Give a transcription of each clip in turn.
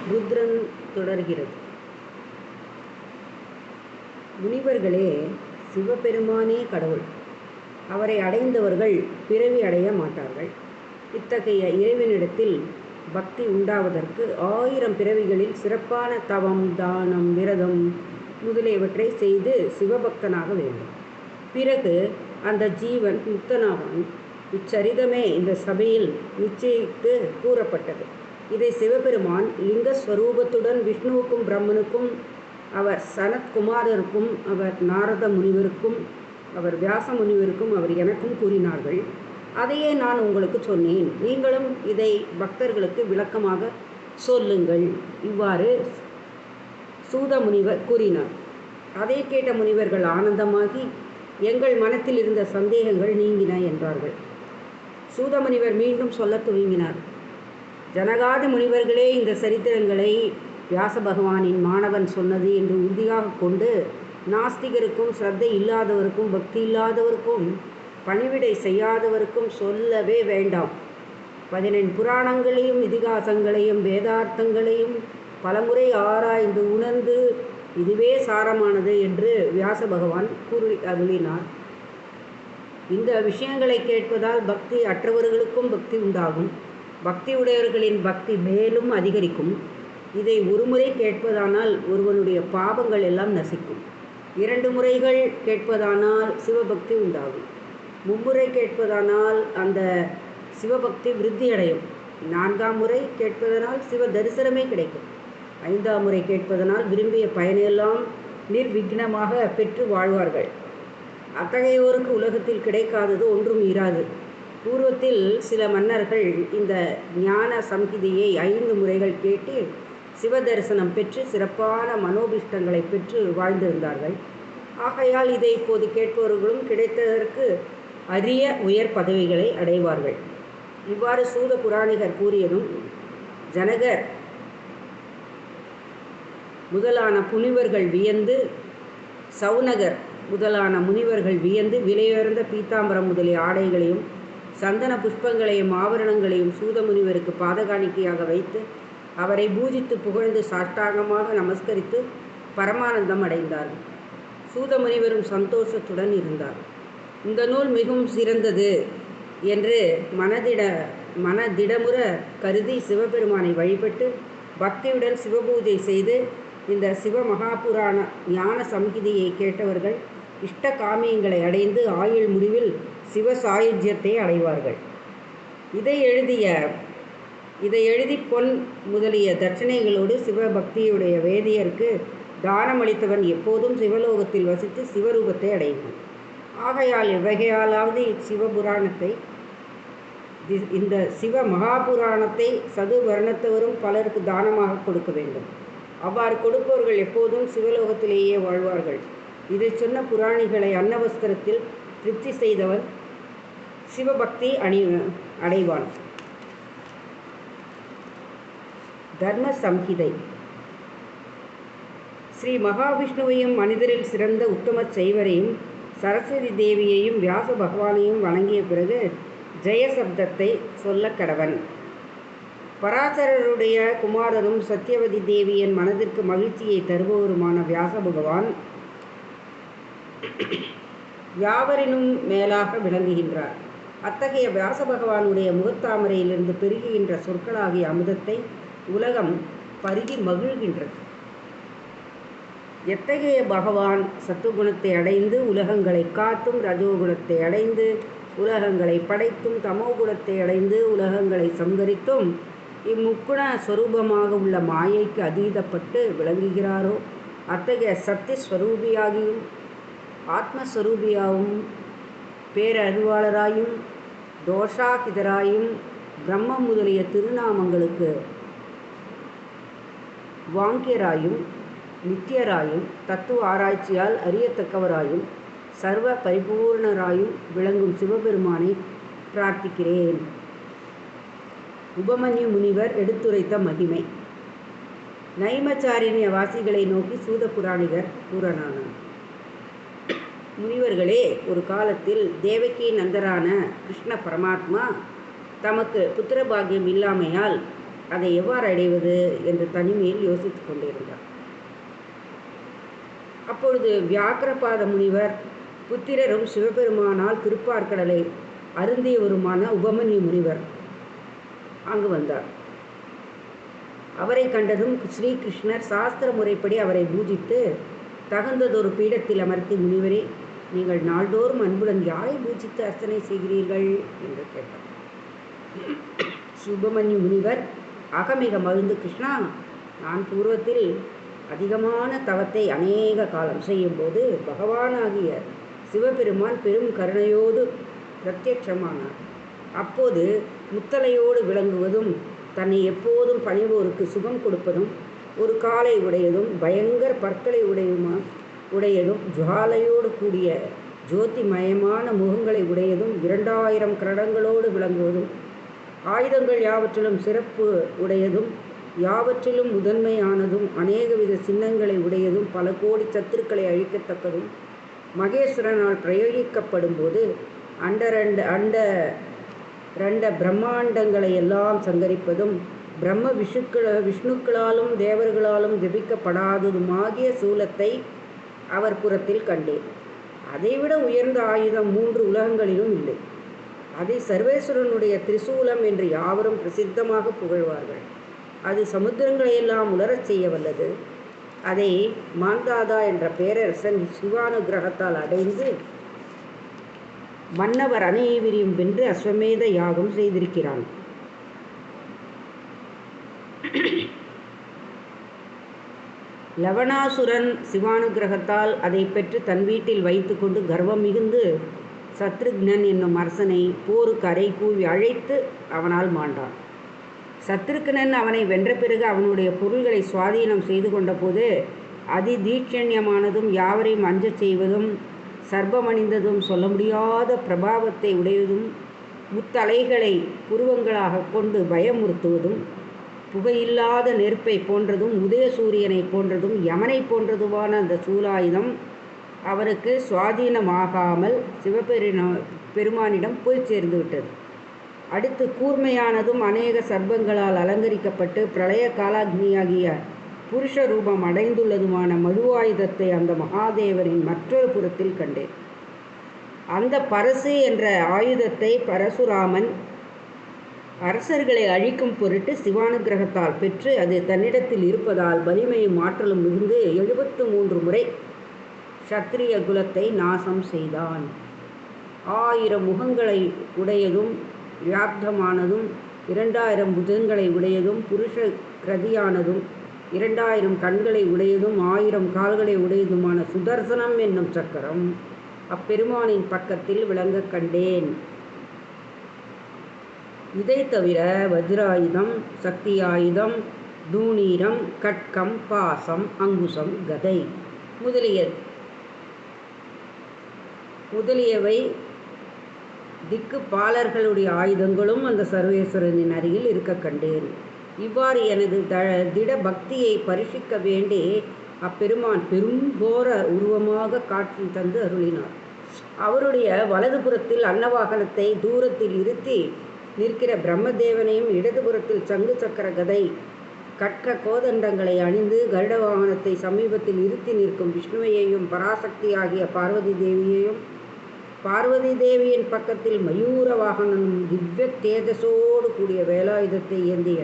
ருத்ரன் தொடர்கிறது. முனிவர்களே, சிவபெருமானே கடவுள். அவரை அடைந்தவர்கள் பிறவி அடைய மாட்டார்கள். இத்தகைய இறைவனிடத்தில் பக்தி உண்டாவதற்கு 1000 பிறவிகளில் சிறப்பான தவம், தானம், விரதம் முதலியவற்றை செய்து சிவபக்தனாக வேண்டும். பிறகு அந்த ஜீவன் முக்தனாவான். இச்சரிதமே இந்த சபையில் நிச்சயித்து கூறப்பட்டது. இதை சிவபெருமான் லிங்கஸ்வரூபத்துடன் விஷ்ணுவுக்கும் பிரம்மனுக்கும், அவர் சனத்குமாரருக்கும், அவர் நாரத முனிவருக்கும், அவர் வியாச முனிவருக்கும், அவர் எனக்கும் கூறினார்கள். அதையே நான் உங்களுக்கு சொன்னேன். நீங்களும் இதை பக்தர்களுக்கு விளக்கமாக சொல்லுங்கள். இவ்வாறு சூத முனிவர் கூறினார். அதை கேட்ட முனிவர்கள் ஆனந்தமாகி, எங்கள் மனத்தில் இருந்த சந்தேகங்கள் நீங்கின என்றார்கள். சூத முனிவர் மீண்டும் சொல்ல துவங்கினார். ஜனகாதி முனிவர்களே, இந்த சரித்திரங்களை வியாச பகவானின் மாணவன் சொன்னது என்று உறுதியாக கொண்டு நாஸ்திகருக்கும், ஸ்ரத்தை இல்லாதவருக்கும், பக்தி இல்லாதவருக்கும், பணிவிடை செய்யாதவருக்கும் சொல்லவே வேண்டாம். 14 புராணங்களையும் இதிகாசங்களையும் வேதார்த்தங்களையும் பலமுறை ஆராய்ந்து உணர்ந்து இதுவே சாரமானது என்று வியாச பகவான் கூறி அருளினார். இந்த விஷயங்களை கேட்பதால் பக்தி அற்றவர்களுக்கும் பக்தி உண்டாகும். பக்தி உடையவர்களின் பக்தி மேலும் அதிகரிக்கும். இதை ஒருமுறை கேட்பதானால் ஒருவனுடைய பாவங்கள் எல்லாம் நசிக்கும். 2 முறைகள் கேட்பதானால் சிவபக்தி உண்டாகும். 3 முறை கேட்பதானால் அந்த சிவபக்தி விருத்தி அடையும். 4ஆம் முறை கேட்பதனால் சிவ தரிசனமே கிடைக்கும். 5ஆம் முறை கேட்பதனால் விரும்பிய பயனையெல்லாம் நிர்விக்னமாக பெற்று வாழ்வார்கள். அத்தகையோருக்கு உலகத்தில் கிடைக்காதது ஒன்றும் இராது. பூர்வத்தில் சில மன்னர்கள் இந்த ஞான சம்ஹிதையை 5 முறைகள் கேட்டு சிவதரிசனம் பெற்று சிறப்பான மனோபிஷ்டங்களை பெற்று வாழ்ந்திருந்தார்கள். ஆகையால் இதை இப்போது கேட்பவர்களும் கிடைத்ததற்கு அரிய உயர் பதவிகளை அடைவார்கள். இவ்வாறு சூத புராணிகர் கூறியதும் ஜனகர் முதலான முனிவர்கள் வியந்து, சவுனகர் முதலான முனிவர்கள் வியந்து விலையுயர்ந்த பீதாம்பரம் முதலிய ஆடைகளையும் சந்தன புஷ்பங்களையும் ஆபரணங்களையும் சூத முனிவருக்கு பாதகாணிக்கையாக வைத்து அவரை பூஜித்து புகழ்ந்து சாஷ்டாங்கமாக நமஸ்கரித்து பரமானந்தம் அடைந்தார்கள். சூத முனிவரும் சந்தோஷத்துடன் இருந்தார். இந்த நூல் மிகவும் சிறந்தது என்று மனதிடமுற கருதி சிவபெருமானை வழிபட்டு பக்தியுடன் சிவபூஜை செய்து இந்த சிவ மகாபுராண ஞான சம்ஹிதையை கேட்டவர்கள் இஷ்ட காமியங்களை அடைந்து ஆயுள் முடிவில் சிவ சாயுஜ்யத்தை அடைவார்கள். இதை எழுதி பொன் முதலிய தட்சணைகளோடு சிவபக்தியுடைய வேதியருக்கு தானமளித்தவன் எப்போதும் சிவலோகத்தில் வசித்து சிவரூபத்தை அடைவான். ஆகையால் எவ்வகையாலாவது இச்சிவபுராணத்தை இந்த சிவ மகாபுராணத்தை சதுவர்ணத்தவரும் பலருக்கு தானமாக கொடுக்க வேண்டும். அவ்வாறு கொடுப்பவர்கள் எப்போதும் சிவலோகத்திலேயே வாழ்வார்கள். இதை சொன்ன புராணிகளை அன்னவஸ்திரத்தில் திருப்தி செய்தவன் சிவபக்தி அடைவான். தர்ம சம்ஹிதை. ஸ்ரீ மகாவிஷ்ணுவையும் மனிதரில் சிறந்த உத்தம சைவரையும் சரஸ்வதி தேவியையும் வியாச பகவானையும் வணங்கிய பிறகு ஜெயசப்தத்தை சொல்ல கடவன். பராசரருடைய குமாரரும் சத்யவதி தேவியின் மனதிற்கு மகிழ்ச்சியை தருபவருமான வியாச பகவான் யாவரினும் மேலாக விளங்குகின்றார். அத்தகைய வியாச பகவானுடைய முகத்தாமரையிலிருந்து பெருகுகின்ற சொற்களாகிய அமுதத்தை உலகம் பருகி மகிழ்கின்றது. எத்தகைய பகவான் சத்துவகுணத்தை அடைந்து உலகங்களை காத்தும், ரஜோகுணத்தை அடைந்து உலகங்களை படைத்தும், தமோகுணத்தை அடைந்து உலகங்களை சங்கரித்தும் இம்முக்குண ஸ்வரூபமாக உள்ள மாயைக்கு அதீதப்பட்டு விளங்குகிறாரோ, அத்தகைய சத்தியஸ்வரூபியாகியும் ஆத்மஸ்வரூபியாகவும் பேரறிவாளராயும் தோஷாகிதராயும் பிரம்மம் முதலிய திருநாமங்களுக்கு வாங்கியராயும் நித்தியராயும் தத்துவ ஆராய்ச்சியால் அறியத்தக்கவராயும் சர்வ பரிபூர்ணராயும் விளங்கும் சிவபெருமானை பிரார்த்திக்கிறேன். உபமன்யு முனிவர் எடுத்துரைத்த மகிமை. நைமச்சாரண்ய வாசிகளை நோக்கி சூத புராணிகர் கூறனானார். முனிவர்களே, ஒரு காலத்தில் தேவகி நந்தரான கிருஷ்ண பரமாத்மா தமக்கு புத்திர பாக்கியம் இல்லாமையால் அதை எவ்வாறு அடைவது என்று தனிமையில் யோசித்து கொண்டிருந்தார். அப்பொழுது வியாக்கிரபாத முனிவர் புத்திரரும் சிவபெருமானால் திருப்பார்கடலை அருந்தியவருமான உபமன்யு முனிவர் அங்கு வந்தார். அவரை கண்டதும் ஸ்ரீகிருஷ்ணர் சாஸ்திர முறைப்படி அவரை பூஜித்து தகுந்ததொரு பீடத்தில் அமர்த்தி, முனிவரே, நீங்கள் நாள்தோறும் அன்புடன் யாரை பூஜித்து அர்ச்சனை செய்கிறீர்கள் என்று கேட்டார். சுபமன்யு முனிவர் அகமிக மகிழ்ந்து, கிருஷ்ணா, நான் பூர்வத்தில் அதிகமான தவத்தை அநேக காலம் செய்யும்போது பகவானாகிய சிவபெருமான் பெரும் கருணையோடு பிரத்யட்சமானார். அப்போது முத்தலையோடு விளங்குவதும் தன்னை எப்போதும் பணிவோருக்கு சுகம் கொடுப்பதும் ஒரு காலை உடையதும் பயங்கர பற்களை உடையதும் ஜுவாலையோடு கூடிய ஜோதிமயமான முகங்களை உடையதும் 2000 கரடங்களோடு விளங்குவதும் ஆயுதங்கள் யாவற்றிலும் சிறப்பு உடையதும் யாவற்றிலும் முதன்மையானதும் அநேகவித சின்னங்களை உடையதும் பல கோடி சத்துருக்களை அழிக்கத்தக்கதும் மகேஸ்வரனால் பிரயோகிக்கப்படும் போது அண்ட பிரம்மாண்டங்களை எல்லாம் சங்கரிப்பதும் பிரம்ம விஷ்ணுக்களாலும் தேவர்களாலும் ஜபிக்கப்படாததுமாகிய சூலத்தை அவர் புறத்தில் கண்டேன். அதைவிட உயர்ந்த ஆயுதம் 3 உலகங்களிலும் இல்லை. அதை சர்வேஸ்வரனுடைய திரிசூலம் என்று யாவரும் பிரசித்தமாக புகழ்வார்கள். அது சமுத்திரங்களையெல்லாம் உலரச் செய்ய வல்லது. அதை மாந்தாதா என்ற பேரரசன் சிவானுகிரகத்தால் அடைந்து மன்னவர் அனைவரையும் வென்று அஸ்வமேத யாகம் செய்திருக்கிறான். லவணாசுரன் சிவானுகிரகத்தால் அதை பெற்று தன் வீட்டில் வைத்து கொண்டு கர்வம் மிகுந்து சத்ருக்னன் என்னும் அரசனை போருக்கு அறை கூவி அழைத்து அவனால் மாண்டான். சத்ருக்னன் அவனை வென்ற பிறகு அவனுடைய பொருள்களை சுவாதீனம் செய்து கொண்ட போது அதிதீட்சண்யமானதும் யாவரையும் அஞ்சச் செய்வதும் சர்ப்பமணிந்ததும் சொல்ல முடியாத பிரபாவத்தை உடையதும் முத்தலைகளை புருவங்களாக கொண்டு பயமுறுத்துவதும் புகையில்லாத நெருப்பை போன்றதும் உதயசூரியனை போன்றதும் யமனை போன்றதுமான அந்த சூலாயுதம் அவருக்கு சுவாதீனமாகாமல் பெருமானிடம் போய் சேர்ந்து விட்டது. அடுத்து கூர்மையானதும் அநேக சர்ப்பங்களால் அலங்கரிக்கப்பட்டு பிரளய காலாக்னியாகிய புருஷ ரூபம் அடைந்துள்ளதுமான மழுவாயுதத்தை அந்த மகாதேவரின் மற்றொரு புறத்தில் கண்டேன். அந்த பரசு என்ற ஆயுதத்தை பரசுராமன் அரசர்களை அழிக்கும் பொருட்டு சிவானுகிரகத்தால் பெற்று அது தன்னிடத்தில் இருப்பதால் வலிமையும் ஆற்றலும் மிகுந்து 73 முறை சத்திரிய குலத்தை நாசம் செய்தான். 1000 முகங்களை உடையதும் வியாப்தமானதும் 2000 புஜங்களை உடையதும் புருஷ கிரதியானதும் 2000 கண்களை உடையதும் 1000 கால்களை உடையதுமான சுதர்சனம் என்னும் சக்கரம் அப்பெருமானின் பக்கத்தில் விளங்க கண்டேன். இதை தவிர வஜ்ராயுதம், சக்தி ஆயுதம், தூணீரம், கட்கம், பாசம், அங்குசம், கதை முதலியவை திக்கு பாலர்களுடைய ஆயுதங்களும் அந்த சர்வேஸ்வரனின் அருகில் இருக்க கண்டேன். இவ்வாறு எனது திட பக்தியை பரிசிக்க வேண்டி அப்பெருமான் பெருங்கோர உருவமாக காட்சி தந்து அருளினார். அவருடைய வலதுபுறத்தில் அன்னவாகனத்தை தூரத்தில் இருத்தி நிற்கிற பிரம்மதேவனையும், இடதுபுறத்தில் சங்கு சக்கர கதை கட்க கோதண்டங்களை அணிந்து கருட வாகனத்தை சமீபத்தில் இருத்தி நிற்கும் விஷ்ணுவையையும், பராசக்தியாகிய பார்வதி தேவியையும், பார்வதி தேவியின் பக்கத்தில் மயூர வாகனனும் திவ்ய தேஜசோடு கூடிய வேலாயுதத்தை ஏந்திய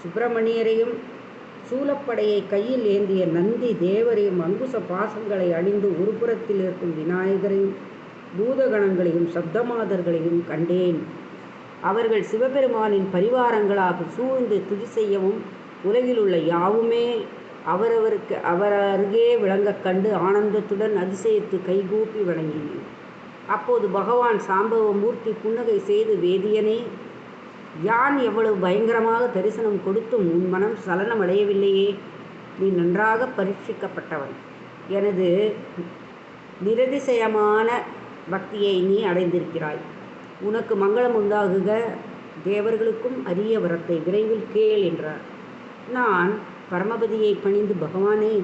சுப்பிரமணியரையும், சூலப்படையை கையில் ஏந்திய நந்தி தேவரையும், அங்குச பாசங்களை அணிந்து ஒரு புறத்தில் இருக்கும் விநாயகரையும், பூதகணங்களையும் சப்தமாதர்களையும் கண்டேன். அவர்கள் சிவபெருமானின் பரிவாரங்களாக சூழ்ந்து துதி செய்யவும் உலகில் உள்ள யாவுமே அவர் அருகே விளங்கக் கண்டு ஆனந்தத்துடன் அதிசயித்து கைகூப்பி வணங்கினேன். அப்போது பகவான் சாம்பவ மூர்த்தி புன்னகை செய்து, வேதியனே, யான் எவ்வளவு பயங்கரமாக தரிசனம் கொடுத்தும் உன் மனம் சலனம் அடையவில்லையே. நீ நன்றாக பரீட்சிக்கப்பட்டவன். எனது நிரதிசயமான பக்தியை நீ அடைந்திருக்கிறாய். உனக்கு மங்களம் உண்டாகுக. தேவர்களுக்கும் அரிய வரத்தை விரைவில் கேள் என்றார். நான் பரமபதியை பணிந்து, பகவானே,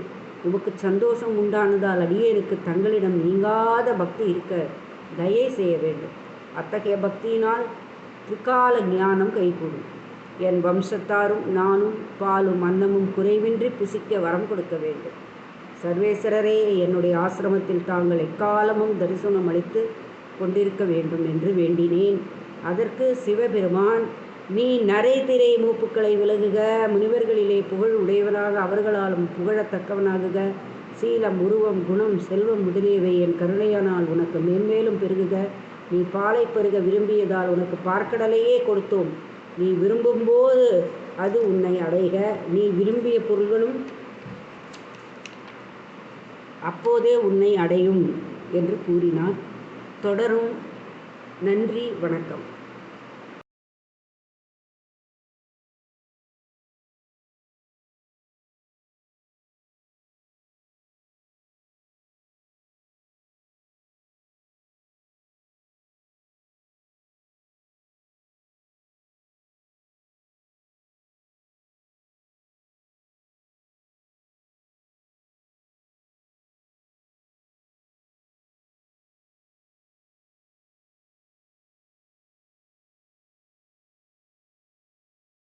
உமக்கு சந்தோஷம் உண்டானதால் அடியேனுக்கு தங்களிடம் நீங்காத பக்தி இருக்க தயை செய்ய வேண்டும். அத்தகைய பக்தியினால் திரிகால ஞானம் கைகூடும். என் வம்சத்தாரும் நானும் பாலும் அன்னமும் குறைவின்றி புசிக்க வரம் கொடுக்க வேண்டும். சர்வேஸ்வரரே, என்னுடைய ஆசிரமத்தில் தாங்கள் எக்காலமும் தரிசனம் அளித்து கொண்டிருக்க வேண்டும் என்று வேண்டினேன். அதற்கு சிவபெருமான், நீ நரை திரை மூப்புக்களை விலகுக, முனிவர்களிலே புகழ் உடையவனாக அவர்களாலும் புகழத்தக்கவனாகுக, சீலம் உருவம் குணம் செல்வம் முதலியவை என் கருணையானால் உனக்கு மேன்மேலும் பெருகுக. நீ பாலை பருக விரும்பியதால் உனக்கு பார்க்கடலையே கொடுத்தோம். நீ விரும்பும்போது அது உன்னை அடைக. நீ விரும்பிய பொருள்களும் அப்போதே உன்னை அடையும் என்று கூறினார். தொடரும். நன்றி, வணக்கம்.